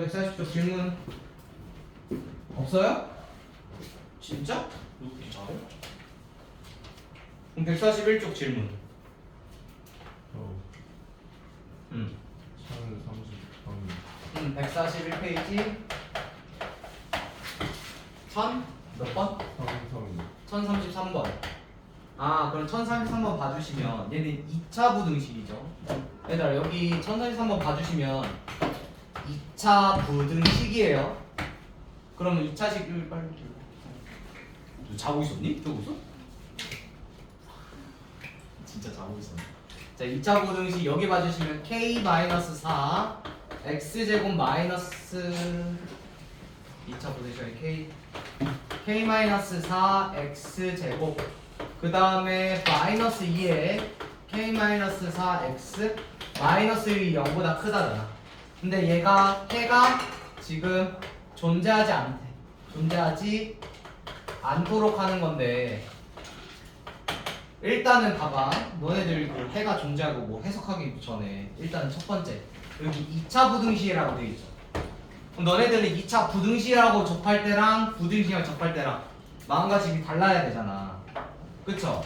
140쪽 질문 없어요? 진짜? 누구 이렇게 잘해? 그럼 141쪽 질문. 차는 141페이지 1000 몇 번? 1033번. 아, 그럼 1033번 봐주시면 얘는 2차 부등식이죠. 얘들아, 여기 1033번 봐주시면 2차 부등식이에요. 그러면 2차식 빨리 너 자고 있었니? 저거 있어? 진짜 자고 있었네. 자, 2차 부등식 여기 봐주시면 k-4 x제곱 마이너스 2차 부등식이 k-4 x제곱 그 다음에 마이너스 2에 k-4 x 마이너스 1이 0보다 크다잖아. 근데 해가 지금 존재하지 않도록 하는 건데, 일단은 봐봐. 너네들 그 해가 존재하고 뭐 해석하기 전에 일단은 첫 번째 여기 2차 부등식이라고 되어 있죠. 그럼 너네들은 2차 부등식이라고 접할 때랑 부등식이랑 접할 때랑 마음가짐이 달라야 되잖아. 그쵸?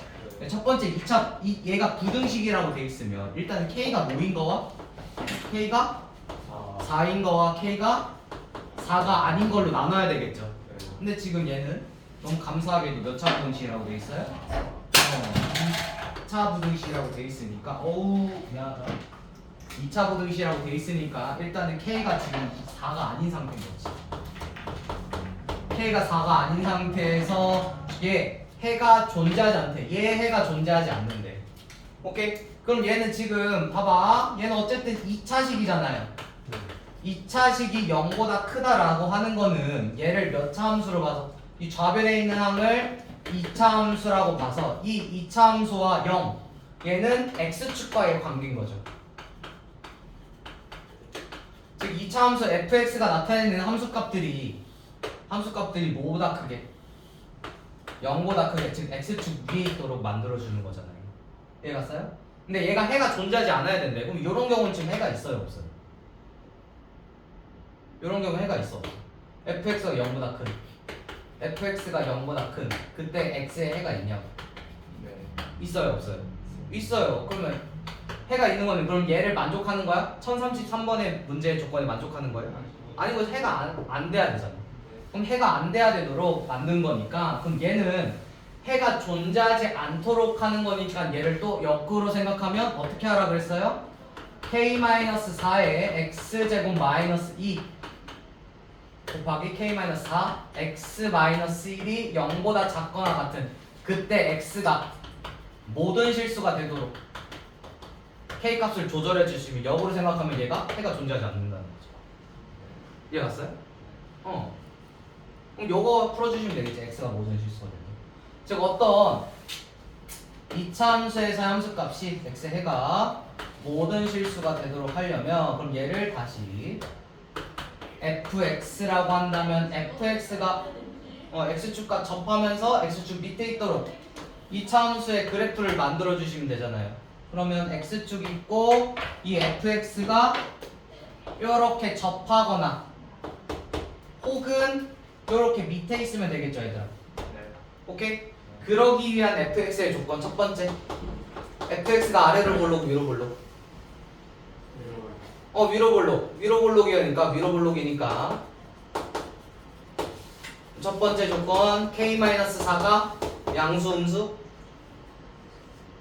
첫 번째 2차 얘가 부등식이라고 되어 있으면 일단은 k가 뭐인 거와 k가 4인 거와 k가 4가 아닌 걸로 나눠야 되겠죠. 근데 지금 얘는 너무 감사하게도 몇 차 부등식이라고 되어 있어요? 2차 부등식이라고 되어 있으니까 어우 미안하다. 2차 부등식이라고 되어 있으니까 일단은 k가 지금 4가 아닌 상태인 거지. k가 4가 아닌 상태에서 해가 존재하지 않대. 해가 존재하지 않는데. 오케이? 그럼 얘는 지금 봐봐. 얘는 어쨌든 2차식이잖아요. 2차식이 0보다 크다라고 하는 거는 얘를 몇 차 함수로 봐서 이 좌변에 있는 항을 2차 함수라고 봐서 이 2차 함수와 0 얘는 x축과의 관계인 거죠. 즉 2차 함수 fx가 나타내는 함수값들이 뭐보다 크게 0보다 크게, 즉 x축 위에 있도록 만들어주는 거잖아요. 이해갔어요? 근데 해가 존재하지 않아야 된대. 그럼 이런 경우는 지금 해가 있어요, 없어요? 이런 경우 해가 있어. fx가 0보다 큰, fx가 0보다 큰 그때 x에 해가 있냐고. 네. 있어요, 없어요? 있어요. 그러면 해가 있는 거는 그럼 얘를 만족하는 거야? 1033번의 문제의 조건에 만족하는 거예요? 아니고 해가 안 돼야 되잖아. 그럼 해가 안 돼야 되도록 만든 거니까, 그럼 얘는 해가 존재하지 않도록 하는 거니까 얘를 또 역으로 생각하면 어떻게 하라 그랬어요? k-4에 x제곱 마이너스 2 곱하기 k-4 x-1이 0보다 작거나 같은 그때 x가 모든 실수가 되도록 k 값을 조절해 주시면 역으로 생각하면 해가 존재하지 않는다는 거죠. 이해갔어요? 그럼 요거 풀어주시면 되겠지. x가 모든 실수가 되도록. 즉 어떤 2차 함수에서 함수값이 x의 해가 모든 실수가 되도록 하려면 그럼 얘를 다시 fx라고 한다면 fx가 x축과 접하면서 x축 밑에 있도록 2차 함수의 그래프를 만들어 주시면 되잖아요. 그러면 x축이 있고 이 fx가 이렇게 접하거나 혹은 이렇게 밑에 있으면 되겠죠, 얘들아. 오케이? 그러기 위한 fx의 조건 첫 번째, fx가 아래로 볼록 위로 볼록. 위로 볼록이니까 첫 번째 조건 k-4가 양수 음수?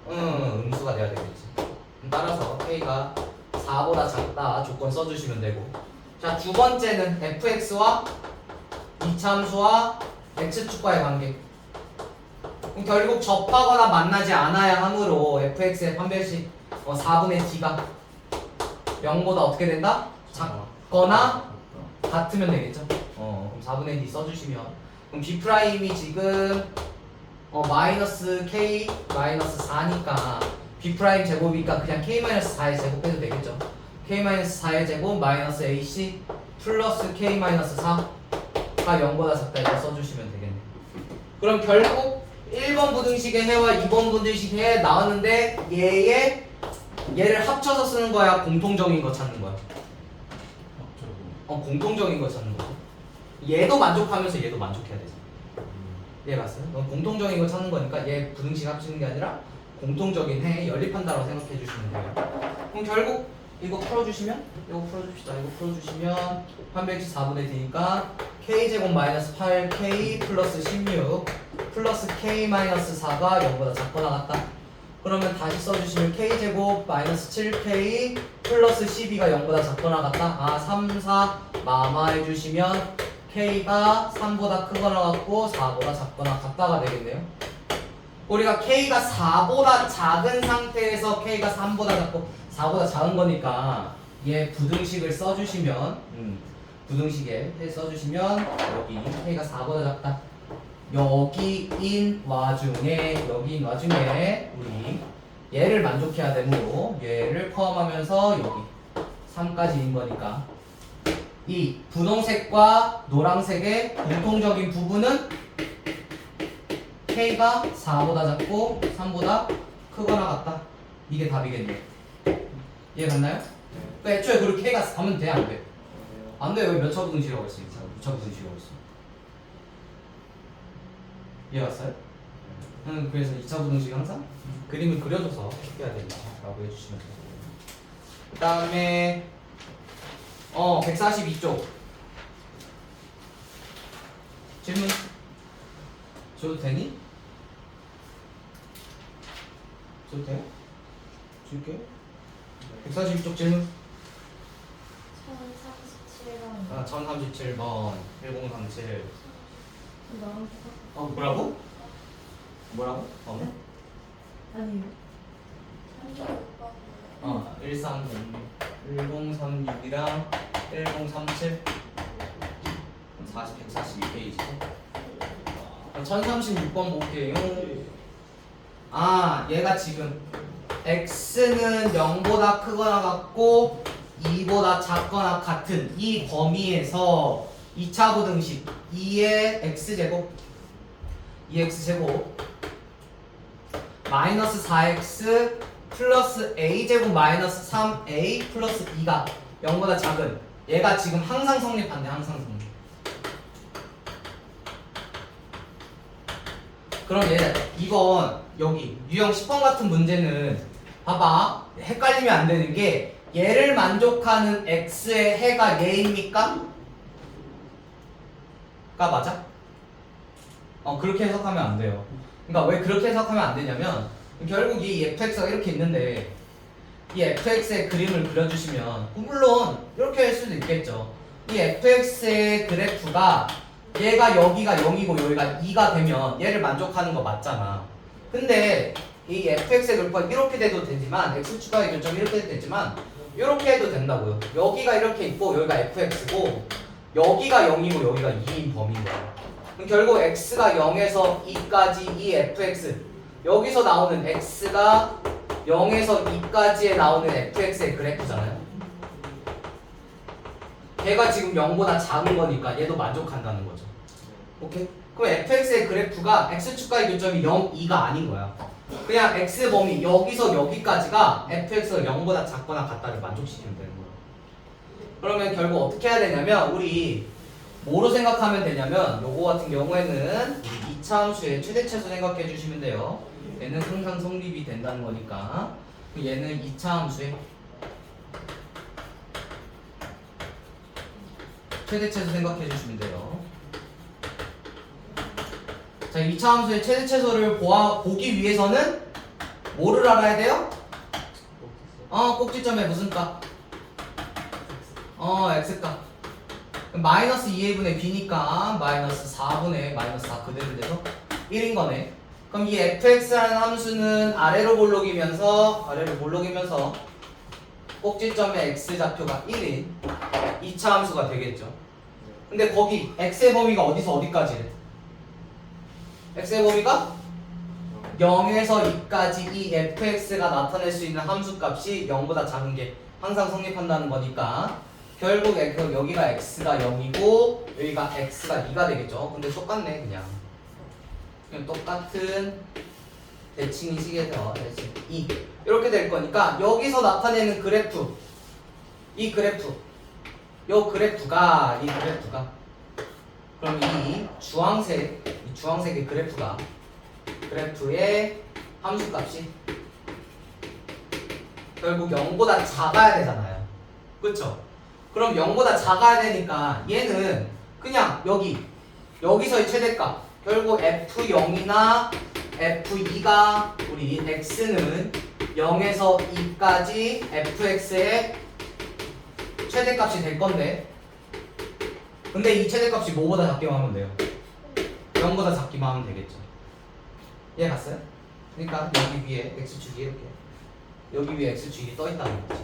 음수가 돼야 되겠지. 따라서 k가 4보다 작다 조건 써주시면 되고, 자, 두 번째는 fx와 2차 함수와 x축과의 관계. 그럼 결국 접하거나 만나지 않아야 하므로 fx의 판별식 4분의 d가 0보다 어떻게 된다? 작거나 같으면 되겠죠. 그럼 4분의 d 써주시면, 그럼 b'이 지금 마이너스 k 마이너스 4니까 b' 제곱이니까 그냥 k-4의 제곱해도 되겠죠. k-4의 제곱 마이너스 ac 플러스 k-4가 0보다 작다 이렇게 써주시면 되겠네. 그럼 결국 1번 부등식의 해와 2번 부등식의 해 나왔는데 얘를 합쳐서 쓰는 거야, 공통점인 거 찾는 거야? 공통적인 거 찾는 거죠. 얘도 만족하면서 얘도 만족해야 되잖아. 이해 갔어요? 넌 공통적인 거 찾는 거니까 얘 부등식 합치는 게 아니라 공통적인 해 연립한다고 생각해 주시면 돼요. 그럼 결국 이거 풀어주시면 이거 풀어줍시다. 이거 풀어주시면 판별식 4분의 D니까 K제곱 마이너스 8K 플러스 16 플러스 K 마이너스 4가 0보다 작거나 같다. 그러면 다시 써주시면 K제곱 마이너스 7K 플러스 12가 0보다 작거나 같다. 3, 4 마마 해주시면 K가 3보다 크거나 같고 4보다 작거나 같다가 되겠네요. 우리가 K가 4보다 작은 상태에서 K가 3보다 작고 4보다 작은 거니까 얘 부등식을 써주시면 부등식에 써주시면 여기 K가 4보다 작다. 여기인 와중에 우리 얘를 만족해야 되므로 얘를 포함하면서 여기 3까지인 거니까 이 분홍색과 노란색의 공통적인 부분은 K가 4보다 작고 3보다 크거나 같다. 이게 답이겠네요. 이해 갔나요? 그 애초에 그리고 K가 4면 돼? 안 돼? 안 돼. 여기 몇 차 부등식이라고 했어? 2차 부등식이라고 했어. 이해 갔어요? 그래서 2차 부등식이 항상 그림을 그려줘서 해야 된다 라고 해주시면 돼요. 그 다음에 142쪽 질문 줘도 되니? 줘도 돼요? 줄게요. 142쪽 질문 1037번. 1037번 1037 너무 뭐라고? 뭐라고? 아니요. 130 1036이랑 1037 142페이지죠. 1036번 볼게요. 얘가 지금 x는 0보다 크거나 같고 2보다 작거나 같은 이 범위에서 2차 부등식 2의 x제곱 2x제곱 마이너스 4x 플러스 a제곱 마이너스 3a 플러스 2가 0보다 작은 얘가 지금 항상 성립한대. 항상 성립. 그럼 이건 여기 유형 10번 같은 문제는 봐봐 헷갈리면 안 되는 게 얘를 만족하는 x의 해가 얘입니까? 가 맞아? 그렇게 해석하면 안 돼요. 그러니까 왜 그렇게 해석하면 안 되냐면 결국 이 fx가 이렇게 있는데 이 fx의 그림을 그려주시면 물론 이렇게 할 수도 있겠죠. 이 fx의 그래프가 얘가 여기가 0이고 여기가 2가 되면 얘를 만족하는 거 맞잖아. 근데 이 fx의 그래프가 이렇게 돼도 되지만 x축과의 결정이 이렇게 돼도 되지만 이렇게 해도 된다고요. 여기가 이렇게 있고 여기가 fx고 여기가 0이고 여기가 2인 범위인 거야. 그럼 결국 x가 0에서 2까지 이 fx 여기서 나오는 x가 0에서 2까지에 나오는 fx의 그래프잖아요. 얘가 지금 0보다 작은 거니까 얘도 만족한다는 거죠. 오케이? 그럼 fx의 그래프가 x축과의 교점이 0, 2가 아닌 거야. 그냥 x 범위 여기서 여기까지가 fx가 0보다 작거나 같다를 만족시키면 되는 거야. 그러면 결국 어떻게 해야 되냐면 우리 뭐로 생각하면 되냐면 요거 같은 경우에는 2차 함수의 최대차수 생각해 주시면 돼요. 얘는 항상 성립이 된다는 거니까 얘는 2차 함수의 최대차수 생각해 주시면 돼요. 자, 2차 함수의 최대차수를 보기 위해서는 뭐를 알아야 돼요? 꼭지점에 무슨 값? x값. 마이너스 2a분의 b니까 마이너스 4분의 마이너스 4 그대로 돼서 1인 거네. 그럼 이 fx라는 함수는 아래로 볼록이면서 꼭지점의 x좌표가 1인 2차 함수가 되겠죠. 근데 거기 x의 범위가 어디서 어디까지래? x의 범위가 0에서 2까지 이 fx가 나타낼 수 있는 함수값이 0보다 작은 게 항상 성립한다는 거니까 결국 여기가 x가 0이고 여기가 x가 2가 되겠죠. 근데 똑같네 그냥 똑같은 대칭이시겠죠. 대칭 2 이렇게 될 거니까 여기서 나타내는 그래프 이 그래프 요 그래프가 이 그래프가 그럼 이 주황색의 그래프의 함수값이 결국 0보다 작아야 되잖아요. 그렇죠? 그럼 0보다 작아야 되니까 얘는 그냥 여기서의 최대값 결국 F0이나 F2가 우리 x는 0에서 2까지 fx의 최대값이 될 건데 근데 이 최대값이 뭐보다 작기만 하면 돼요? 0보다 작기만 하면 되겠죠. 이해 갔어요? 그러니까 여기 위에 x축이 이렇게 여기 위에 x축이 떠있다는 거지.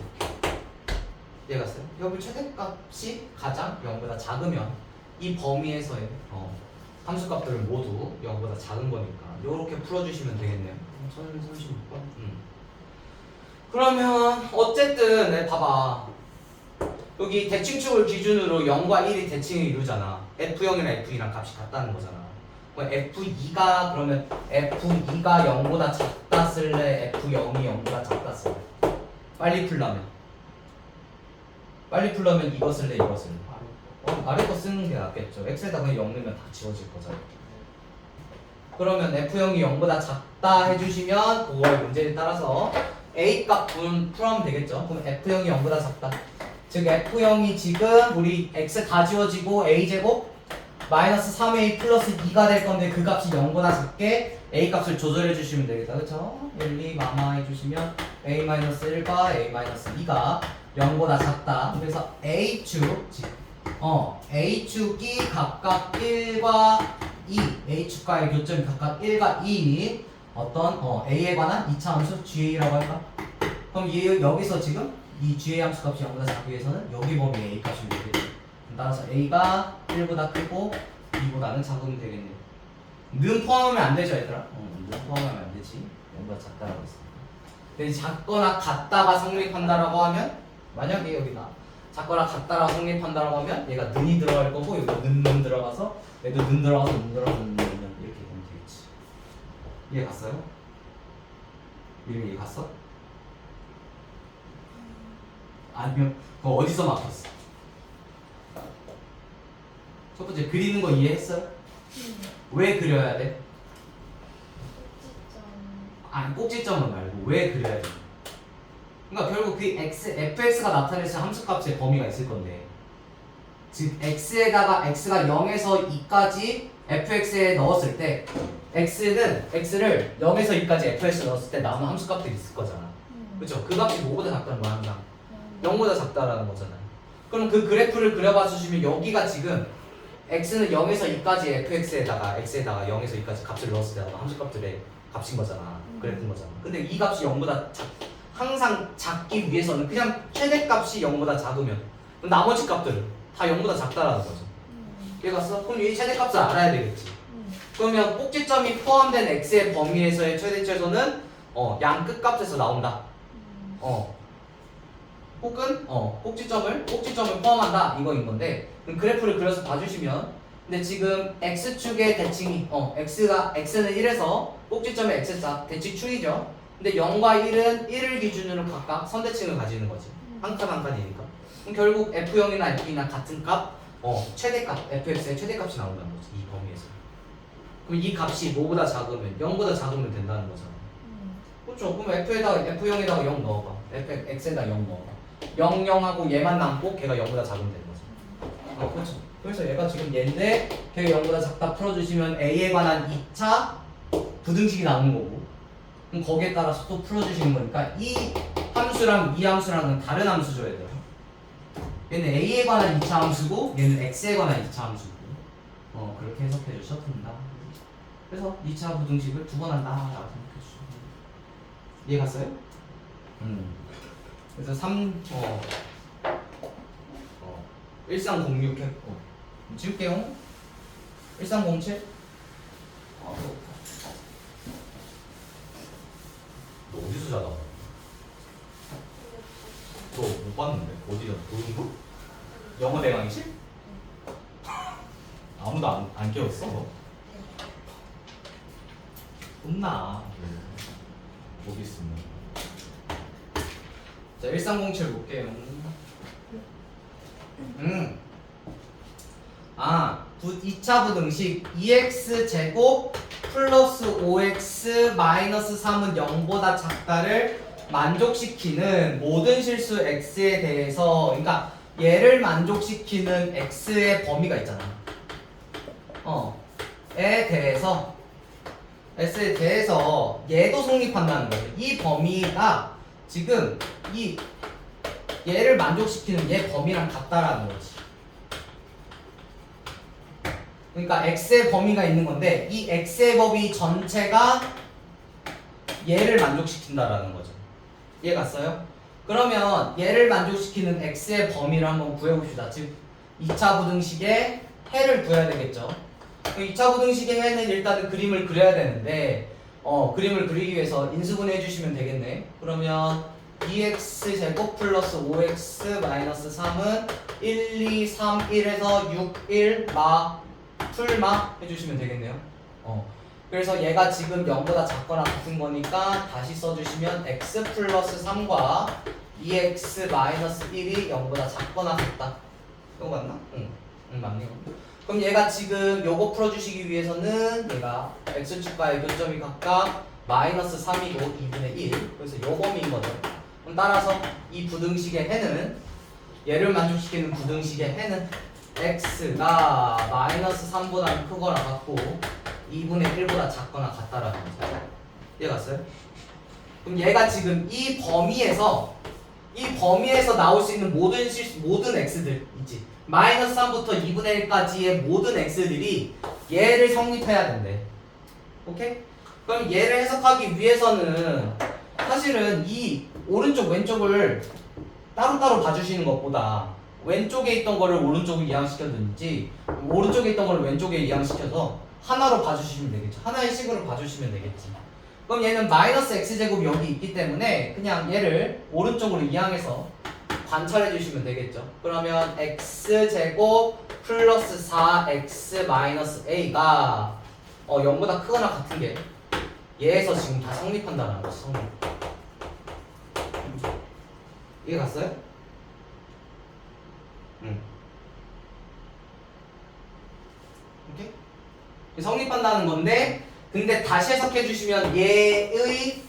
이해 갔어요? 여기 최대값이 가장 0보다 작으면 이 범위에서의 함수값들은 모두 0보다 작은 거니까 요렇게 풀어주시면 되겠네요. 1036번. 그러면 어쨌든 봐봐 여기 대칭축을 기준으로 0과 1이 대칭을 이루잖아. F0이랑 F2랑 값이 같다는 거잖아. F2가 그러면 F2가 0보다 작다 쓸래? F0이 0보다 작다 쓸래? 빨리 풀려면 이거 쓸래? 이거 쓸래? 아래 거 쓰는 게 낫겠죠. X에다 그냥 0 넣으면 다 지워질 거잖아요. 그러면 F0이 0보다 작다 해주시면 그거의 문제에 따라서 A값 풀면 되겠죠. 그럼 F0이 0보다 작다. 즉 F0이 지금 우리 X 다 지워지고 A제곱 마이너스 3A 플러스 2가 될 건데 그 값이 0보다 작게 A 값을 조절해 주시면 되겠다. 그렇죠? 1, 2 마마 해주시면 A-1과 A-2가 0보다 작다. 그래서 A축이 각각 1과 2 A축과의 교점이 각각 1과 2인 어떤 A에 관한 2차 함수 GA라고 할까? 그럼 여기서 지금 이 GA 함수 값이 0보다 작기 위해서는 여기 범위에 A 값이 되겠죠. 따라서 A가 1보다 크고 2보다는 작으면 되겠네요. 는 포함하면 안 되죠, 얘들아? 는 포함하면 안 되지. 0보다 작다라고 했으니까. 근데 작거나 같다가 성립한다라고 하면 만약에 여기다 작거나 같다라고 성립한다라고 하면 얘가 는이 들어갈 거고 여기도 는 들어가서 얘도 는 들어가서 는 들어가서 는 이렇게 되면 되겠지. 이해 갔어요? 이해 갔어? 아니면 그거 어디서 막혔어? 첫 번째 그리는 거 이해했어요? 왜 그려야 돼? 아니 꼭지점은 말고 왜 그려야 돼? 그러니까 결국 그 fx가 나타낼 수 함수값의 범위가 있을 건데 즉 x에다가 x가 0에서 2까지 fx에 넣었을 때 x를 0에서 2까지 fx에 넣었을 때 나오는 함수값들이 있을 거잖아. 그렇죠? 그 값이 뭐보다 작다는 거야 항상 0보다 작다라는 거잖아요. 그럼 그 그래프를 그려봐 주시면 여기가 지금 x는 0에서 2까지 fx에다가 x에다가 0에서 2까지 값을 넣었을 때 나오는 함수값들의 값인 거잖아. 그래프인 거잖아. 근데 이 값이 0보다 항상 작기 위해서는 그냥 최대값이 0보다 작으면 나머지 값들은 다 0보다 작다라는 거죠. 이해갔어? 그럼 이 최대값을 알아야 되겠지. 그러면 꼭지점이 포함된 x의 범위에서의 최대 최소는 양 끝값에서 나온다. 혹은 꼭지점을 포함한다 이거인 건데 그럼 그래프를 그려서 봐주시면 근데 지금 x축의 대칭이 x는 1에서 꼭지점의 x자 대칭축이죠. 근데 0과 1은 1을 기준으로 각각 선대칭을 가지는 거지. 한 칸 한 칸이니까. 그럼 결국 F0이나 F2나 같은 값, 최대값, fx의 최대값이 나온다는 거지. 이 범위에서. 그럼 이 값이 뭐보다 작으면 0보다 작으면 된다는 거잖아. 그렇죠. 그럼 F0에다가 0 넣어봐. x에다 0 넣어봐. 0, 0하고 얘만 남고 걔가 0보다 작으면 되는 거죠. 그렇죠. 그래서 얘가 지금 얘인데 걔가 0보다 작다 풀어주시면 A에 관한 2차 부등식이 나오는 거고 그럼 거기에 따라서 또 풀어주시는 거니까 이 함수랑 이 함수랑은 다른 함수죠 얘들아. 얘는 A에 관한 2차 함수고 얘는 X에 관한 2차 함수고 그렇게 해석해 주셔도 된다. 그래서 2차 부등식을 두 번 한다 라고 생각해 주시면 이해 갔어요? 그래서 1306 했고 지울게요. 1307 너 어디서 자다? 너 못 봤는데? 어디야? 도둑부? 영어 대강의실? 아무도 안 깨웠어? 너? 혼나. 어디 있으면. 자, 1307 볼게요. 아, 2차 부등식 2x 제곱 플러스 5x 마이너스 3은 0보다 작다를 만족시키는 모든 실수 x에 대해서, 그러니까 얘를 만족시키는 x의 범위가 있잖아. 에 대해서 x에 대해서 얘도 성립한다는 거죠. 이 범위가 지금 이 얘를 만족시키는 얘 범위랑 같다라는 거지. 그러니까 x의 범위가 있는 건데 이 x의 범위 전체가 얘를 만족시킨다라는 거죠. 이해 갔어요? 그러면 얘를 만족시키는 x의 범위를 한번 구해봅시다. 즉 2차 부등식의 해를 구해야 되겠죠. 2차 부등식의 해는 일단은 그림을 그려야 되는데 그림을 그리기 위해서 인수분해 해주시면 되겠네. 그러면 2x제곱 플러스 5x 마이너스 3은 1, 2, 3, 1에서 6, 1, 풀마 해주시면 되겠네요. 그래서 얘가 지금 0보다 작거나 같은 거니까 다시 써주시면 x 플러스 3과 2x 마이너스 1이 0보다 작거나 같다. 이거 맞나? 응, 맞네요. 그럼 얘가 지금 요거 풀어주시기 위해서는 얘가 x축과의 교점이 각각 마이너스 3이고 2분의 1, 그래서 요 범위인 거죠. 그럼 따라서 이 부등식의 해는, 얘를 만족시키는 부등식의 해는 x가 마이너스 3보다 크거나 같고 2분의 1보다 작거나 같다라는 거죠. 이해 갔어요? 그럼 얘가 지금 이 범위에서 나올 수 있는 모든 x들 있지. 마이너스 3부터 2분의 1까지의 모든 x들이 얘를 성립해야 된대. 오케이? 그럼 얘를 해석하기 위해서는 사실은 이 오른쪽 왼쪽을 따로따로 봐주시는 것보다 왼쪽에 있던 거를 오른쪽으로 이항시켜든지 오른쪽에 있던 거를 왼쪽에 이항시켜서 하나로 봐주시면 되겠죠. 하나의 식으로 봐주시면 되겠지. 그럼 얘는 마이너스 x제곱이 여기 있기 때문에 그냥 얘를 오른쪽으로 이항해서 관찰해 주시면 되겠죠. 그러면 x제곱 플러스 4x 마이너스 a가 0보다 크거나 같은 게 얘에서 지금 다 성립한다는 거죠. 성립. 이해 갔어요? 오케이? 성립한다는 건데, 근데 다시 해석해 주시면 얘의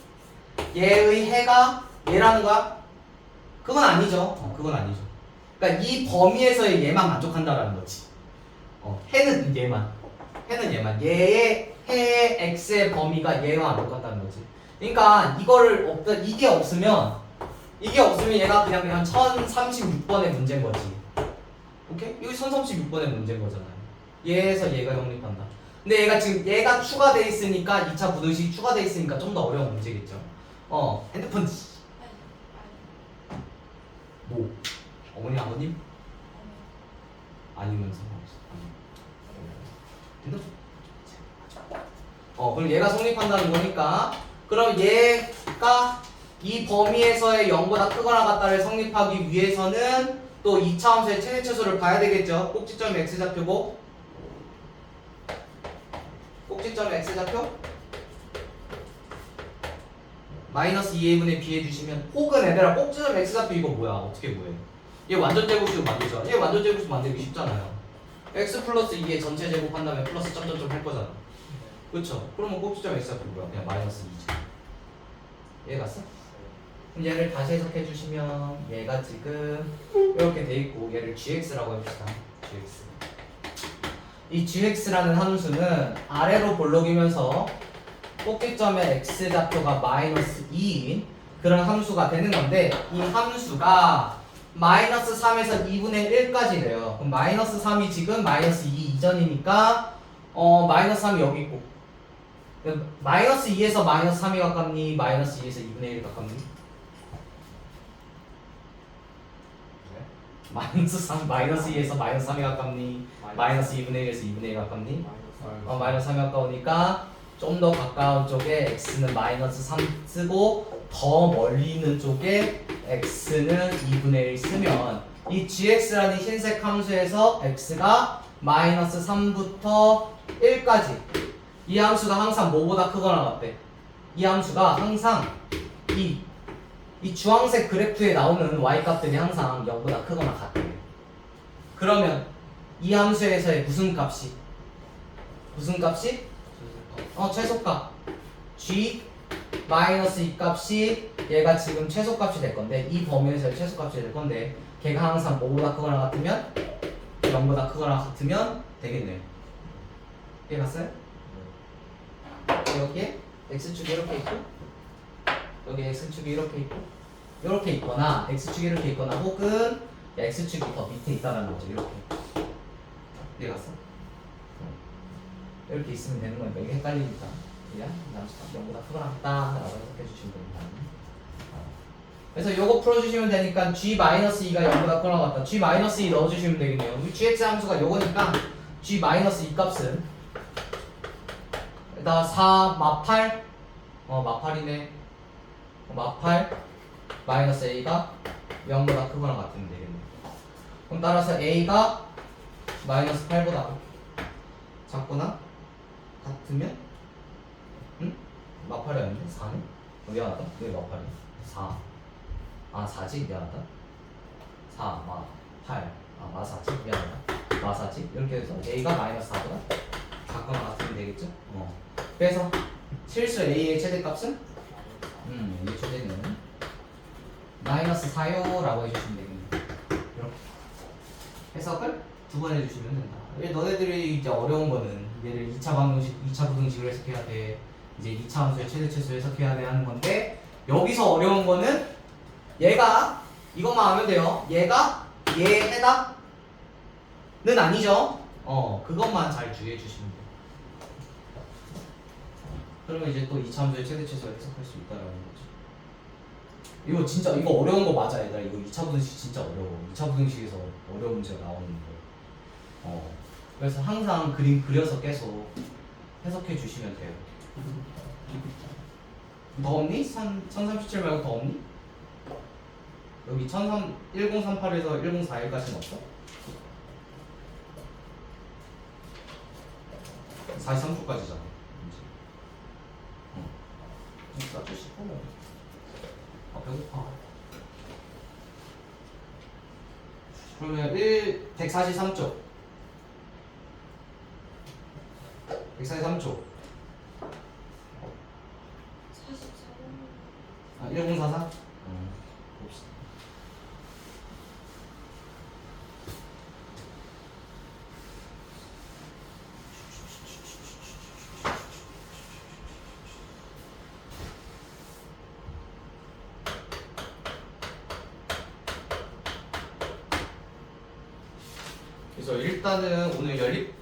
해가 얘라는 거야? 그건 아니죠. 그건 아니죠. 그러니까 이 범위에서의 얘만 만족한다라는 거지. 해는 얘만. 얘의 해의 x의 범위가 얘와 만족한다는 거지. 그러니까 이게 없으면 얘가 그냥 1036번의 문제인 거지. 오케이? 이거 1036번의 문제인 거잖아요. 얘에서 얘가 성립한다. 근데 얘가 추가돼 있으니까 2차 부등식이 추가돼 있으니까 좀 더 어려운 문제겠죠. 핸드폰 뭐? 어머니 아버님? 아니면 상관없어. 핸드폰. 그럼 얘가 성립한다는 거니까, 그럼 얘가 이 범위에서의 0보다 크거나 같다를 성립하기 위해서는 또 2차 함수의 최대 최소를 봐야 되겠죠. 꼭지점 x좌표고, 꼭지점 x좌표 마이너스 2a분의 b 해주시면, 혹은 얘들아 꼭지점 x좌표 이거 뭐야? 어떻게 구해? 얘 완전 제곱식으로 만들죠. 얘 완전 제곱식 만들기 쉽잖아요. x 플러스 2의 전체 제곱 한 다음에 플러스 점점점 할 거잖아. 그쵸? 그러면 꼭지점 x좌표 뭐야? 그냥 마이너스 2죠. 얘 갔어? 그럼 얘를 다시 해석해 주시면 얘가 지금 이렇게 돼 있고, 얘를 gx라고 해봅시다. gx. 이 gx라는 함수는 아래로 볼록이면서 꼭지점의 x좌표가 마이너스 2인 그런 함수가 되는 건데, 이 함수가 마이너스 3에서 2분의 1까지 돼요. 그럼 마이너스 3이 지금 마이너스 2 이전이니까 마이너스 3이 여기 있고, 마이너스 2에서 마이너스 3이 가깝니? 마이너스 2에서 2분의 1이 가깝니? 마이너스 2에서 마이너스 3이 가깝니? 마이너스 2분의 1에서 2분의 1이 가깝니? 마이너스 3이 가까우니까 좀 더 가까운 쪽에 x는 마이너스 3 쓰고, 더 멀리 있는 쪽에 x는 2분의 1 쓰면 이 gx라는 흰색 함수에서 x가 마이너스 3부터 1까지, 이 함수가 항상 뭐보다 크거나 같대. 이 함수가 항상 이 주황색 그래프에 나오는 y 값들이 항상 0보다 크거나 같대. 그러면 이 함수에서의 무슨 값이? 최소값 g 마이너스 이 값이 얘가 지금 최소값이 될 건데 이 범위에서의 최소값이 될 건데 걔가 항상 뭐보다 크거나 같으면 0보다 크거나 같으면 되겠네요. 이해갔어요? 여기에 x축이 이렇게 있고 여기 x축이 이렇게 있고 이렇게 있거나 x축이 이렇게 있거나 혹은 x축이 더 밑에 있다는 거죠. 이렇게 이해갔어? 이렇게 있으면 되는 거니까 이게 헷갈리니까 그냥 남수가 0보다 크거나 같다 라고 해석해 주시면 됩니다. 그래서 요거 풀어주시면 되니까 g-2가 0보다 크거나 같다. g-2 넣어주시면 되겠네요. 우리 gx 함수가 요거니까 g-2 값은 일단 4 마8 마8이네 마8 마이너스 a가 0보다 크거나 같으면 되겠네. 그럼 따라서 a가 마이너스 8보다 작거나 같으면 마8이었는데 4네? 미안하다. 왜 마8이야? 4 4지? 미안하다. 4 마8 마4지? 미안하다. 마4지? 이렇게 해서 a가 마이너스 4보다 작거나 같으면 되겠죠? 그래서 실수 a의 최대값은 이 최대는 마이너스 4요 라고 해주시면 되겠네요. 이렇게 해석을 두 번 해주시면 된다. 너네들이 이제 어려운 거는 얘를 2차 부등식으로 해석해야 돼. 이제 2차 함수의 최대 최소 해석해야 돼 하는 건데 여기서 어려운 거는 얘가 이것만 하면 돼요. 얘가 얘에 해당은 아니죠. 그것만 잘 주의해 주시면 돼요. 그러면 이제 또 2차 함수의 최대 최소 해석할 수 있다라는 거죠. 이거 진짜 이거 어려운 거 맞아 얘들아. 이거 2차 부등식 진짜 어려워. 2차 부등식에서 어려운 문제가 나오는 거예요. 그래서 항상 그림 그려서 계속 해석해 주시면 돼요. 더 없니? 1037 말고 더 없니? 여기 1038에서 1041까지는 없어? 43초까지잖아. 써주 싶어. 배고파. 그러면 143쪽. 143초. 1044? 봅시다. 그래서 일단은 오늘 연립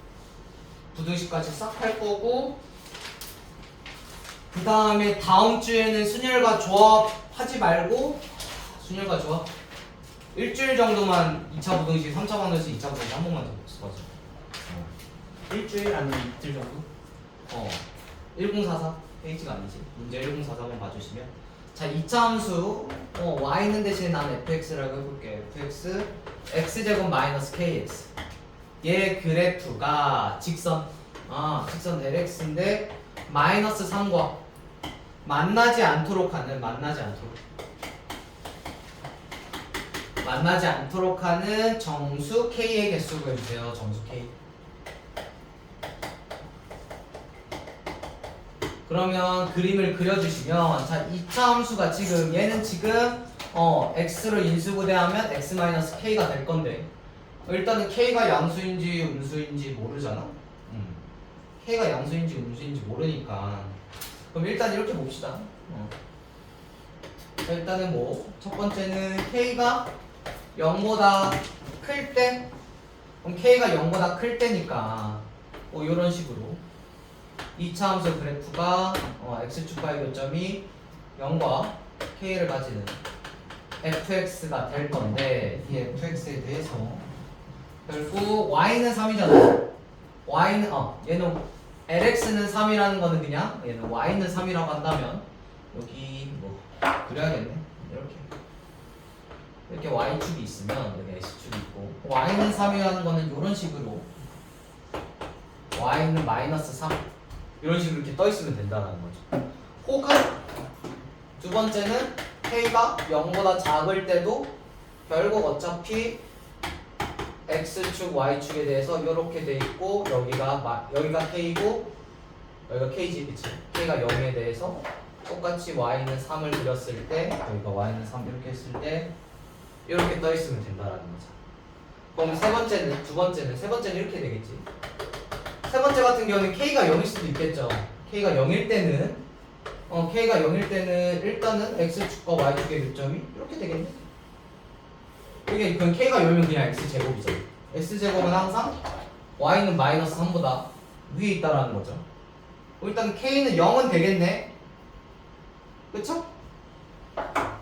부등식까지 싹 할 거고 그 다음에 다음 주에는 순열과 조합하지 말고 순열과 조합 일주일 정도만 2차 부등식, 3차 방정식, 2차 부등식 한 번만 더 써줘. 일주일 아니면 이틀 정도? 1044 페이지가 아니지. 문제 1044번 봐주시면 자 2차 함수 y는 대신에 난 fx라고 해볼게. fx x제곱 마이너스 kx 얘 그래프가 직선 직선 lx인데 마이너스 3과 만나지 않도록 하는 정수 k의 개수 구해주세요. 정수 k. 그러면 그림을 그려주시면 자 2차 함수가 지금 얘는 지금 x로 인수분해하면 x-k가 될 건데 일단은 k가 양수인지 음수인지 모르잖아. k가 양수인지 음수인지 모르니까 그럼 일단 이렇게 봅시다. 자, 일단은 첫 번째는 k가 0보다 클 때 그럼 k가 0보다 클 때니까 이런 식으로 2차 함수 그래프가 x축과의 교점이 0과 k를 가지는 fx가 될 건데 이 fx에 대해서 결국 y는 3이잖아요. y는 얘는 lx는 3이라는 거는 그냥 얘는 y는 3이라고 한다면 여기 그려야겠네. 이렇게 y축이 있으면 여기 x축이 있고 y는 3이라는 거는 이런 식으로 y는 마이너스 3 이런 식으로 이렇게 떠 있으면 된다는 거죠. 혹은 두 번째는 k가 0보다 작을 때도 결국 어차피 x축 y축에 대해서 이렇게 돼 있고 여기가 k고 여기가 k지 그치? k가 0에 대해서 똑같이 y는 3을 그렸을 때 여기가 y는 3 이렇게 했을 때 이렇게 떠 있으면 된다라는 거죠. 그럼 세 번째는 이렇게 되겠지. 세 번째 같은 경우는 k가 0일 수도 있겠죠. k가 0일 때는 일단은 x축과 y축의 교점이 이렇게 되겠네. 이게 그럼 k가 0이면 그냥 x제곱이죠. x제곱은 항상 y는 마이너스 3보다 위에 있다라는 거죠. 일단 k는 0은 되겠네. 그쵸?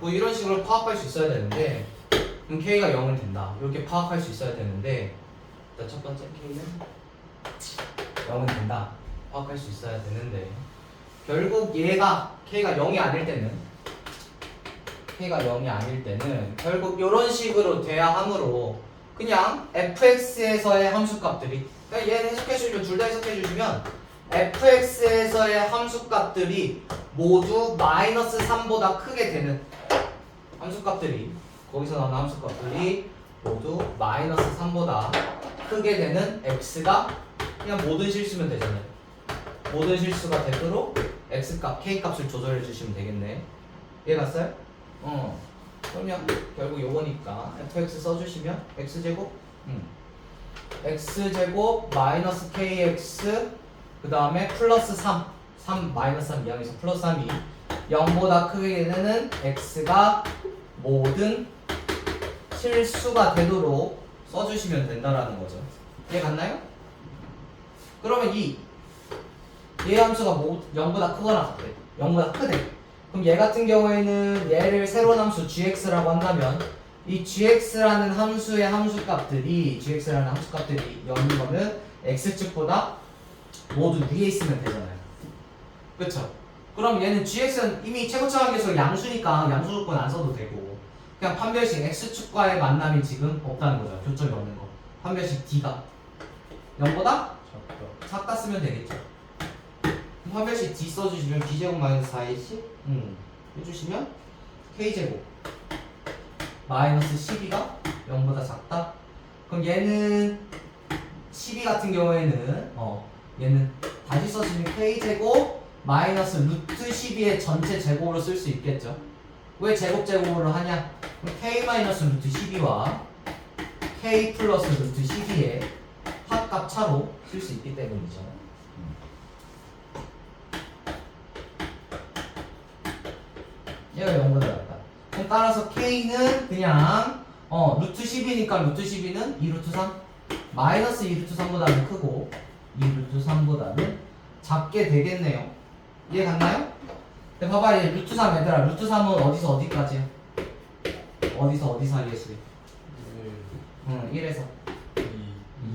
뭐 이런 식으로 파악할 수 있어야 되는데 그럼 k가 0은 된다. 이렇게 파악할 수 있어야 되는데 일단 첫 번째 k는 0은 된다. 파악할 수 있어야 되는데 결국 얘가 k가 0이 아닐 때는 결국 이런 식으로 돼야 하므로 그냥 fx에서의 함수값들이 그러니까 얘는 해석해주시면 둘 다 해석해주시면 fx에서의 함수값들이 모두 마이너스 3보다 크게 되는 함수값들이 거기서 나오는 함수값들이 모두 마이너스 3보다 크게 되는 x가 그냥 모든 실수면 되잖아요. 모든 실수가 되도록 x값, k값을 조절해 주시면 되겠네. 이해 갔어요? 그러면 결국 요거니까 fx 써주시면 x제곱 x제곱 마이너스 kx 그 다음에 플러스 3 마이너스 3 이항에서 플러스 3이 0보다 크게 되는 x가 모든 실수가 되도록 써주시면 된다라는 거죠. 이해 갔나요? 그러면 얘 함수가 0보다 크거나 같대. 0보다 크대. 그럼 얘 같은 경우에는 얘를 새로운 함수 gx라고 한다면 이 gx라는 함수의 함수값들이 0인 거는 x축보다 모두 위에 있으면 되잖아요. 그쵸? 그럼 얘는 gx는 이미 최고차항계수가 양수니까 양수 조건 안 써도 되고 그냥 판별식 x축과의 만남이 지금 없다는 거죠. 교점이 없는 거. 판별식 d가 0보다 작다 쓰면 되겠죠. 판별식 d 써주시면 b제곱 마이너스 4ac 해주시면 k제곱 마이너스 12가 0보다 작다. 그럼 얘는 12 같은 경우에는 얘는 다시 써주시면 k제곱 마이너스 루트 12의 전체 제곱으로 쓸 수 있겠죠. 왜 제곱으로 하냐? 그럼 k 마이너스 루트 12와 k 플러스 루트 12의 합값 차로 쓸 수 있기 때문이죠. 얘가 0보다 작다. 그럼 따라서 k는 그냥 루트 10이니까 루트 12는 2루트 3 마이너스 2루트 3보다는 크고 2루트 3보다는 작게 되겠네요. 이해 갔나요? 근데 봐봐 얘 루트 3 얘들아 루트 3은 어디서 어디까지야? 어디서 어디 사이에 수야? 1에서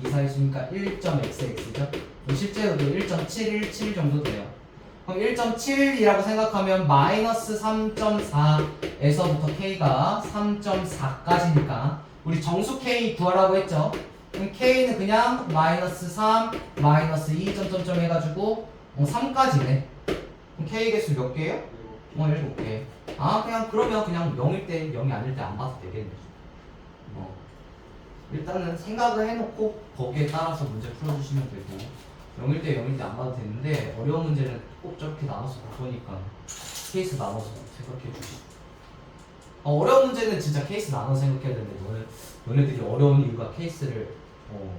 2 사이 수니까 1.xx죠? 실제로도 1.71 정도 돼요. 그럼 1.71이라고 생각하면 마이너스 3.4에서부터 k가 3.4까지니까 우리 정수 k 구하라고 했죠? 그럼 k는 그냥 마이너스 3, 마이너스 2 점점점 해가지고 3까지네. 그럼 k 개수 몇 개예요? 7개. 그냥 그러면 그냥 0일 때 0이 아닐 때 안 봐도 되겠네. 일단은 생각을 해놓고 거기에 따라서 문제 풀어주시면 되고 0일 때 안 봐도 되는데 어려운 문제는 꼭 저렇게 나눠서 보니까 케이스 나눠서 생각해 주시고 어려운 문제는 진짜 케이스 나눠서 생각해야 되는데 너네들이 어려운 이유가 케이스를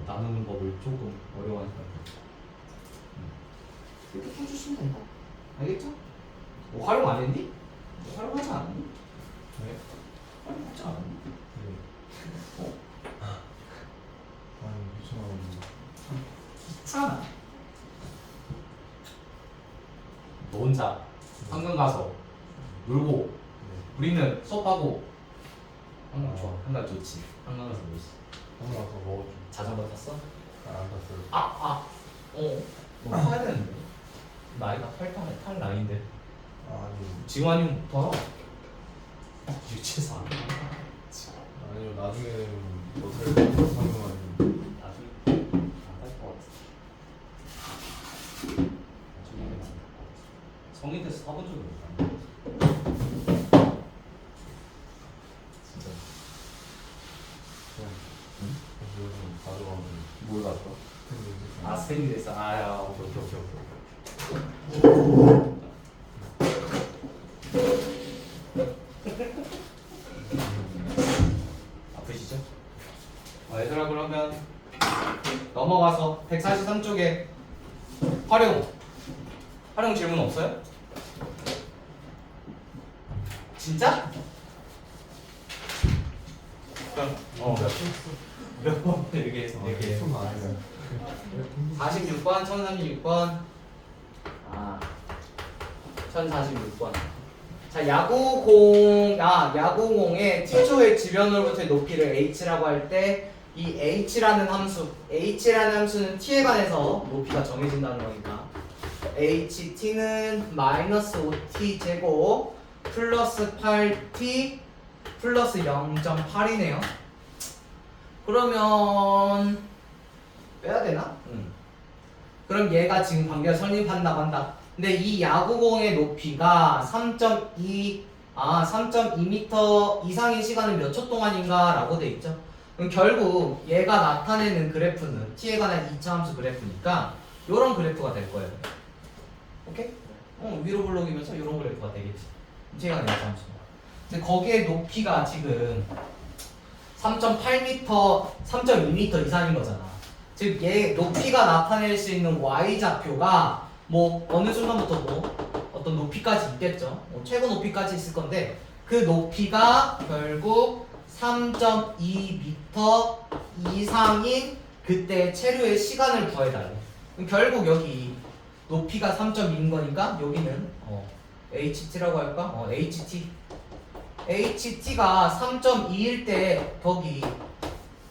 나누는 법을 조금 어려워하니까 이렇게 풀어주시면 된다. 알겠죠? 뭐 활용 안 했니? 뭐 활용하지 않았니? 왜? 활용하지 않았니? 귀찮아. 너 혼자 한강 가서 놀고 우리는 수업하고 한강 좋아. 한강 좋지. 한강 가서 놀지. 한번 가서 먹어줘. 자전거 탔어? 안 탔어요. 너 타야 되는데. 나이가 탈 나이인데. 아니 지금 아니면 더 유치해서 안 해. 아니요 나중에는 못할 상황 아니면 나중에 안탈것 같아. 나중에 안탈것 같아. 성인 돼서 타본 적이 없어. 진짜. 그냥 요즘 아 스탠딩 됐어. 아야 오케이. 아프시죠? 얘들아 그러면 넘어가서 143쪽에 활용 질문 없어요? 진짜? 그럼 몇 번? 얘기해서 얘기해. 46번, 1036번. 1046번. 자, 야구공의 t초의 지변으로부터의 높이를 h라고 할 때 이 h라는 함수는 t에 관해서 높이가 정해진다는 거니까 ht는 마이너스 5t 제곱 플러스 8t 플러스 0.8이네요. 그러면 빼야 되나? 그럼 얘가 지금 관계가 성립한다고 한다. 근데 이 야구공의 높이가 3.2m 이상인 시간은 몇 초 동안인가 라고 돼 있죠. 그럼 결국 얘가 나타내는 그래프는 t에 관한 2차 함수 그래프니까 요런 그래프가 될 거예요. 오케이? 위로 블록이면서 요런 그래프가 되겠지. t에 관한 2차 함수. 근데 거기에 높이가 지금 3.8m, 3.2m 이상인 거잖아. 즉 얘 높이가 나타낼 수 있는 y좌표가 뭐 어느 순간부터 뭐 어떤 높이까지 있겠죠. 최고 높이까지 있을 건데 그 높이가 결국 3.2m 이상인 그때 체류의 시간을 구해달래. 그럼 결국 여기 높이가 3.2인 거니까 여기는 HT라고 할까? HT가 3.2일 때 거기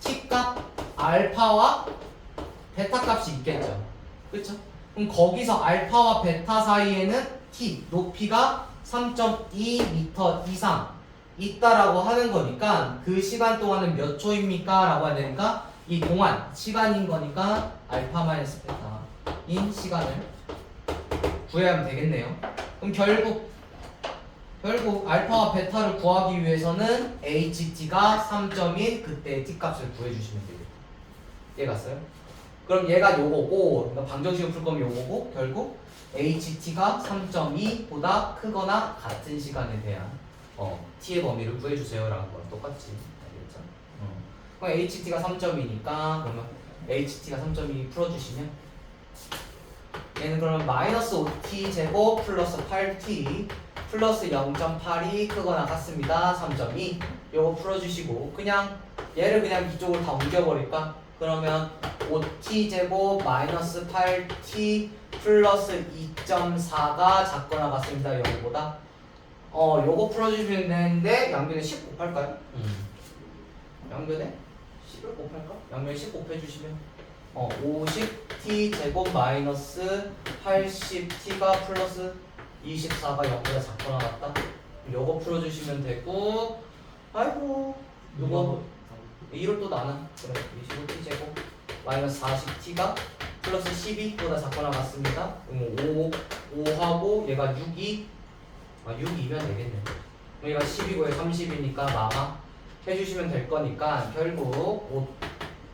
T값 알파와 베타 값이 있겠죠. 그렇죠? 그럼 거기서 알파와 베타 사이에는 T 높이가 3.2m 이상 있다라고 하는 거니까 그 시간 동안은 몇 초입니까? 라고 해야 되니까 이 동안 시간인 거니까 알파 마이너스 베타인 시간을 구해야 하면 되겠네요. 그럼 결국 알파와 베타를 구하기 위해서는 HT가 3점인 그때 T값을 구해주시면 되겠다. 이해갔어요? 그럼 얘가 요거고, 그러니까 방정식을 풀 거면 요거고, 결국 HT가 3.2보다 크거나 같은 시간에 대한 T의 범위를 구해주세요 라는 거랑 똑같지. 알겠죠? 그럼 HT가 3.2니까 그러면 HT가 3.2 풀어주시면 얘는 그러면 마이너스 5t 제곱 플러스 8t 플러스 0.8이 크거나 같습니다. 3.2 요거 풀어주시고 그냥 얘를 그냥 이쪽으로 다 옮겨버릴까? 그러면 5t 제곱 마이너스 8t 플러스 2.4가 작거나 같습니다. 요거보다 요거 풀어주시면 되는데 양변에 10 곱할까요? 양변에 10을 곱할까? 양변에 10 곱해주시면 50t 제곱 마이너스 80t가 플러스 24가 0보다 작거나 같다. 요거 풀어주시면 되고 아이고 요거 1을 또 나눠. 그래 25t 제곱 마이너스 40t가 플러스 12보다 작거나 같습니다. 5하고 얘가 6이 6이면 되겠네. 얘가 10이고 얘 30이니까 마마 해주시면 될 거니까 결국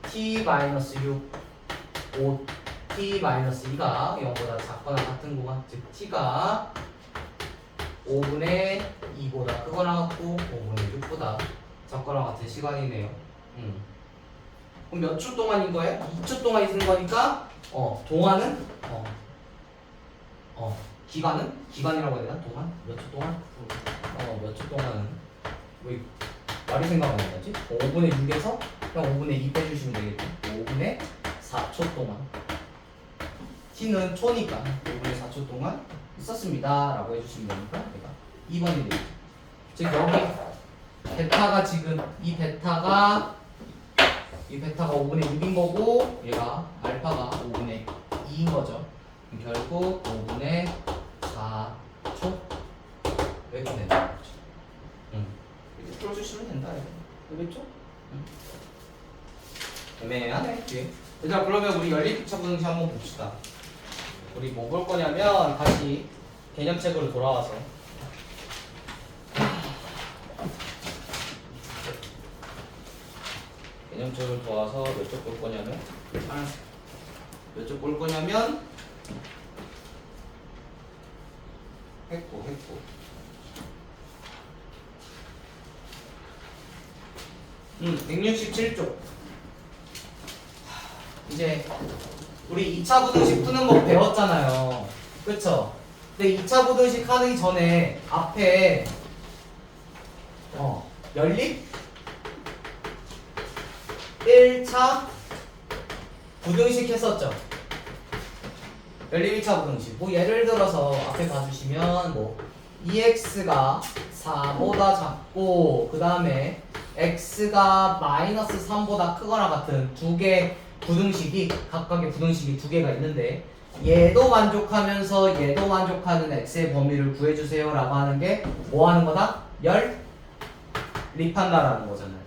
5t-6 5t-2가 0보다 작거나 같은 구간, 즉 t가 5분의 2보다 크거나 같고 5분의 6보다 작거나 같은 시간이네요. 그럼 몇 초 동안인 거예요? 2초 동안 있는 거니까 동안은 기간이라고 해야 되나? 동안? 몇 초 동안? 몇 초 동안은 왜 말이 생각 안 나지? 5분의 6에서 그냥 5분의 2 빼주시면 되겠죠. 5분의 4초 동안 t는 초니까 5분의 4초 동안 있었습니다 라고 해주시면 되니까 얘가 2번이 되겠죠. 즉 여기 베타가 지금 이 베타가 5분의 6인 거고 얘가 알파가 5분의 2인 거죠. 그럼 결국 5분의 4초 이렇게 되는 거죠. 이렇게 풀어주시면 된다. 알겠죠? 애매하네 뒤에. 자 그러면 우리 연립비차 분응식 한번 봅시다. 우리 뭐 볼 거냐면 다시 개념책으로 돌아와서 개념책을 도와서 몇 쪽 볼 거냐면 몇 쪽 볼 거냐면 했고 167쪽. 이제 우리 2차 부등식 푸는 거 배웠잖아요. 그쵸? 근데 2차 부등식 하기 전에 앞에 연립 1차 부등식 했었죠. 연립 1차 부등식. 뭐 예를 들어서 앞에 봐주시면 뭐 2x가 4보다 작고 그 다음에 x가 마이너스 3보다 크거나 같은 두 개 부등식이 각각의 부등식이 두 개가 있는데 얘도 만족하면서 얘도 만족하는 x의 범위를 구해주세요 라고 하는 게 뭐 하는 거다? 연립한다라는 거잖아요.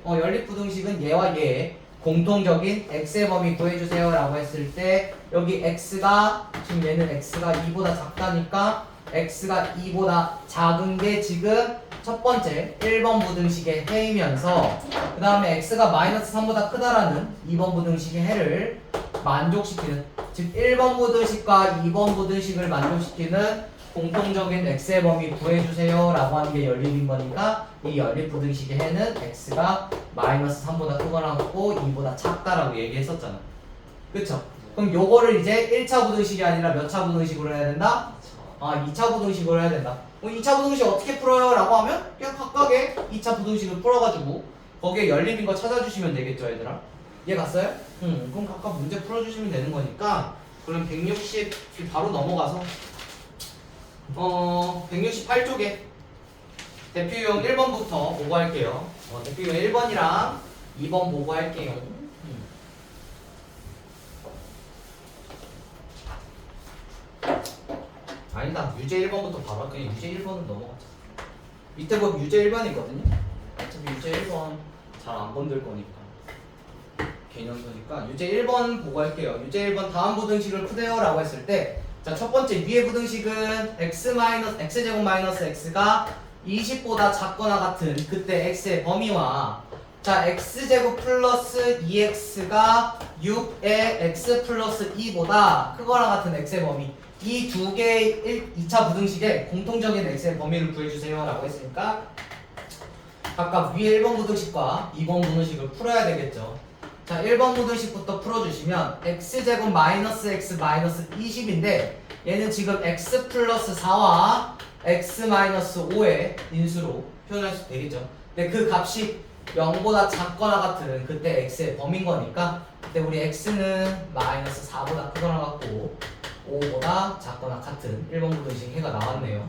연립 부등식은 얘와 얘의 공통적인 x의 범위 구해주세요 라고 했을 때 여기 x가 지금 얘는 x가 2보다 작다니까 x가 2보다 작은 게 지금 첫 번째 1번 부등식의 해이면서 그 다음에 x가 마이너스 3보다 크다라는 2번 부등식의 해를 만족시키는, 즉 1번 부등식과 2번 부등식을 만족시키는 공통적인 x의 범위 구해주세요 라고 하는 게 연립인 거니까 이 연립 부등식의 해는 x가 마이너스 3보다 크거나 같고 2보다 작다라고 얘기했었잖아. 그쵸? 그럼 요거를 이제 1차 부등식이 아니라 몇 차 부등식으로 해야 된다? 2차 부등식으로 해야 된다. 2차 부등식 어떻게 풀어요? 라고 하면 그냥 각각의 2차 부등식을 풀어가지고 거기에 연립인 거 찾아주시면 되겠죠, 얘들아? 이해 갔어요? 그럼 각각 문제 풀어주시면 되는 거니까 그럼 160 바로 넘어가서 168쪽에 대표 유형 1번부터 보고 할게요. 대표 유형 1번이랑 2번 보고 할게요. 아니다. 유제 1번부터 바로 할게요. 유제 1번은 넘어가자. 밑에 보면 유제 1번이거든요. 어차피 유제 1번 잘 안 건들 거니까. 개념서니까 유제 1번 보고 할게요. 유제 1번 다음 부등식을 푸세요 라고 했을 때 자, 첫 번째 위의 부등식은 x제곱 마이너스 x가 20보다 작거나 같은 그때 x의 범위와 자, x제곱 플러스 2x가 6의 x 플러스 2보다 크거나 같은 x의 범위 이 두 개의 2차 부등식의 공통적인 x의 범위를 구해주세요 라고 했으니까 각각 위에 1번 부등식과 2번 부등식을 풀어야 되겠죠. 자, 1번 부등식부터 풀어주시면 x제곱 마이너스 x 마이너스 20인데 얘는 지금 x 플러스 4와 x 마이너스 5의 인수로 표현할 수 되겠죠. 근데 그 값이 0보다 작거나 같은 그때 x의 범위인 거니까 그때 우리 x는 마이너스 4보다 크거나 같고 5보다 작거나 같은 1번 부등식 해가 나왔네요.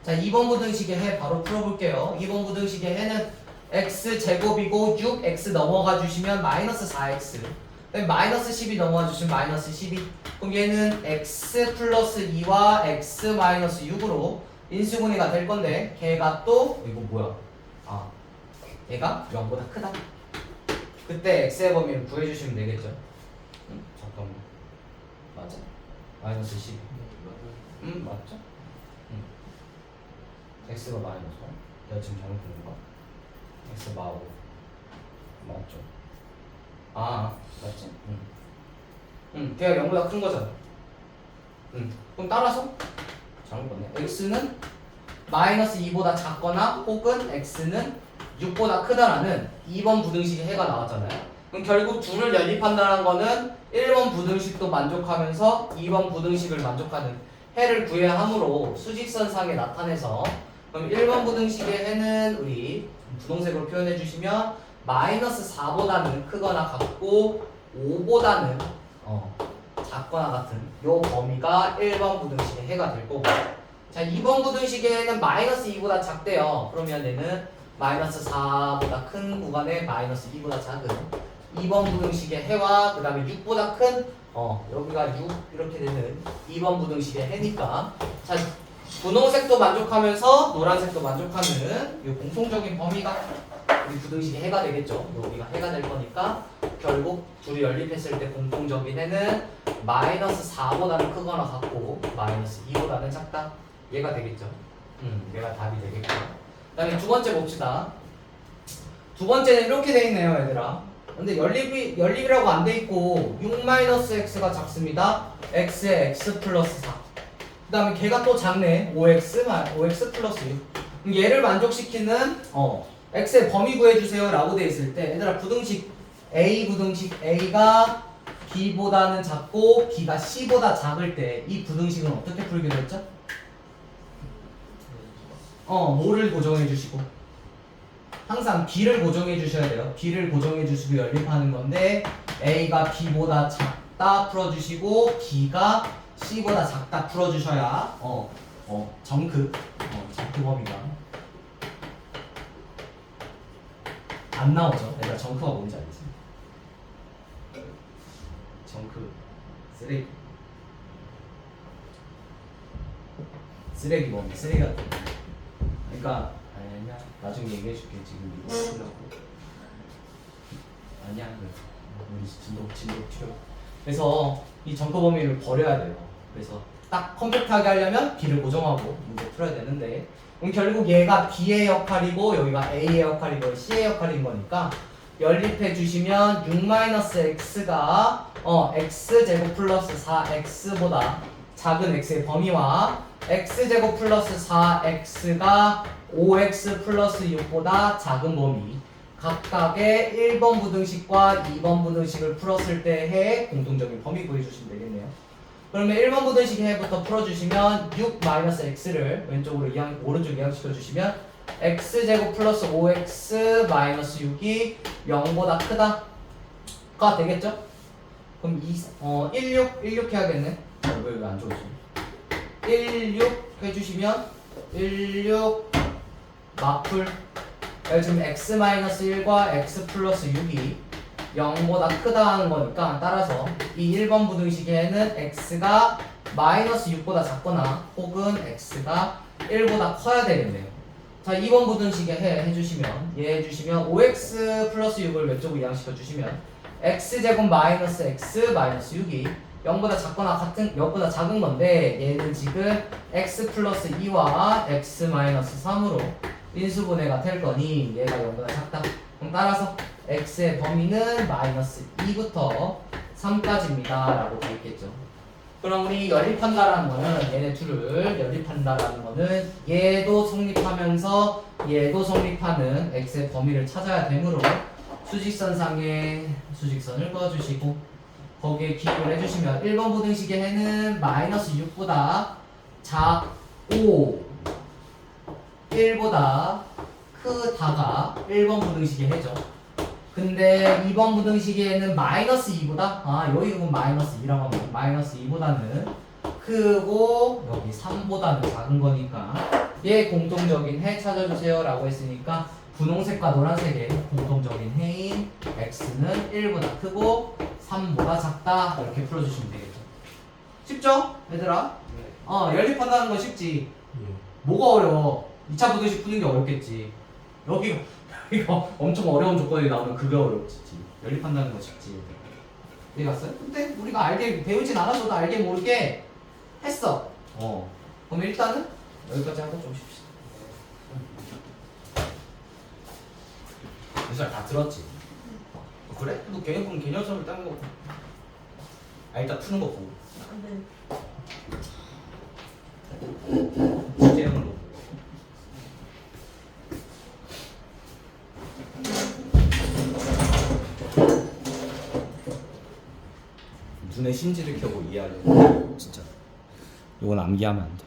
자, 2번 부등식의 해 바로 풀어볼게요. 2번 부등식의 해는 x제곱이고 6x 넘어가 주시면 마이너스 4x 마이너스 10이 넘어가 주시면 마이너스 12 그럼 얘는 x 플러스 2와 x 마이너스 6으로 인수분해가 될 건데 걔가 또 이거 뭐야 얘가 0보다 크다 그때 x의 범위를 구해주시면 되겠죠. 잠깐만 맞아? 마이너스 12 맞죠? x가 마이너스 1 내가 지금 잘못 본 건가? x 마오 맞죠? 맞지? 걔가 0보다 큰 거잖아. 그럼 따라서 잘못 봤네. x는 마이너스 2보다 작거나 혹은 x는 6보다 크다라는 2번 부등식의 해가 나왔잖아요. 그럼 결국 둘을 연립한다는 거는 1번 부등식도 만족하면서 2번 부등식을 만족하는 해를 구해야 하므로 수직선상에 나타내서 그럼 1번 부등식의 해는 우리 분홍색으로 표현해 주시면 마이너스 4보다는 크거나 같고 5보다는 작거나 같은 요 범위가 1번 부등식의 해가 될 거고 자 2번 부등식의 해는 마이너스 2보다 작대요. 그러면 얘는 마이너스 4보다 큰 구간에 마이너스 2보다 작은 2번 부등식의 해와 그 다음에 6보다 큰 여기가 6 이렇게 되는 2번 부등식의 해니까 자 분홍색도 만족하면서 노란색도 만족하는 이 공통적인 범위가 우리 부등식의 해가 되겠죠. 여기가 해가 될 거니까 결국 둘이 연립했을 때 공통적인 해는 마이너스 4보다는 크거나 같고 마이너스 2보다는 작다. 얘가 되겠죠. 얘가 답이 되겠고 그 다음에 두 번째 봅시다. 두 번째는 이렇게 돼 있네요, 얘들아. 근데 연립이라고 안 돼 있고 6-x가 작습니다. x에 x 플러스 4. 그 다음에 걔가 또 작네. 5x 플러스 6. 그럼 얘를 만족시키는 x의 범위 구해주세요 라고 돼 있을 때 얘들아 부등식 A가 B보다는 작고 B가 C보다 작을 때 이 부등식은 어떻게 풀기로 했죠? 뭐를 고정해 주시고 항상 B를 고정해 주셔야 돼요. B를 고정해 주시고 연립하는 건데 A가 B보다 작다 풀어주시고 B가 C보다 작다 풀어주셔야 정크 범위가 안 나오죠. 얘들아 정크가 뭔지 알지? 정크 쓰레기 범위 쓰레기 같은 거. 그러니까 아니야 나중에 얘기해줄게. 지금 이거 쓰려고 아니야 그래. 우리 진도 튀어. 그래서 이 정크 범위를 버려야 돼요. 그래서 딱 컴팩트하게 하려면 B를 고정하고 문제 풀어야 되는데 그럼 결국 얘가 B의 역할이고 여기가 A의 역할이고 C의 역할인 거니까 연립해 주시면 6-x가 x제곱 플러스 4x보다 작은 x의 범위와 x제곱 플러스 4x가 5x 플러스 6보다 작은 범위 각각의 1번 부등식과 2번 부등식을 풀었을 때의 공통적인 범위 구해주시면 되겠네요. 그러면 1번 부등식 해부터 풀어주시면 6-x를 오른쪽 이항시켜주시면 x제곱 플러스 5x 마이너스 6이 0보다 크다가 되겠죠? 그럼 16 해야겠네. 왜 안 좋지? 16 해주시면 16 마풀 지금 x-1과 x 플러스 6이 0보다 크다 하는 거니까 따라서 이 1번 부등식에는 x가 마이너스 6보다 작거나 혹은 x가 1보다 커야 되겠네요. 자 2번 부등식에 해주시면 5x 플러스 6을 왼쪽으로 이항시켜 주시면 x제곱 마이너스 x 마이너스 6이 0보다 작거나 0보다 작은 건데 얘는 지금 x 플러스 2와 x 마이너스 3으로 인수분해가 될 거니 얘가 0보다 작다. 그럼 따라서 x의 범위는 마이너스 2부터 3까지입니다 라고 되어 있겠죠. 그럼 우리 연립한다라는 거는 얘네 둘을 연립한다라는 거는 얘도 성립하면서 얘도 성립하는 x의 범위를 찾아야 되므로 수직선상에 수직선을 그어주시고 거기에 기입을 해주시면 1번 부등식의 해는 마이너스 6보다 작고 1보다 크다가 1번 부등식의 해죠. 근데 2번 부등식에는 마이너스 2보다 여기 보면 마이너스 2라고 하면 마이너스 2보다는 크고 여기 3보다는 작은 거니까 얘 공통적인 해 찾아주세요 라고 했으니까 분홍색과 노란색의 공통적인 해인 x는 1보다 크고 3보다 작다 이렇게 풀어주시면 되겠죠. 쉽죠? 얘들아? 연립한다는 건 쉽지. 뭐가 어려워? 2차 부등식 푸는 게 어렵겠지. 이거 엄청 어려운 조건이 나오면 그게 어렵지. 연립한다는 거 쉽지. 이해갔어요? 근데 우리가 배우진 않았어도 알게 모르게 했어. 그럼 일단은 여기까지 하고 좀 쉽시다. 다 들었지? 그래? 너 개념성을 따는 거 일단 푸는 거 보고 주제는 거 눈에 심지를 켜고 이해하려고 진짜 이건 암기하면 안 돼.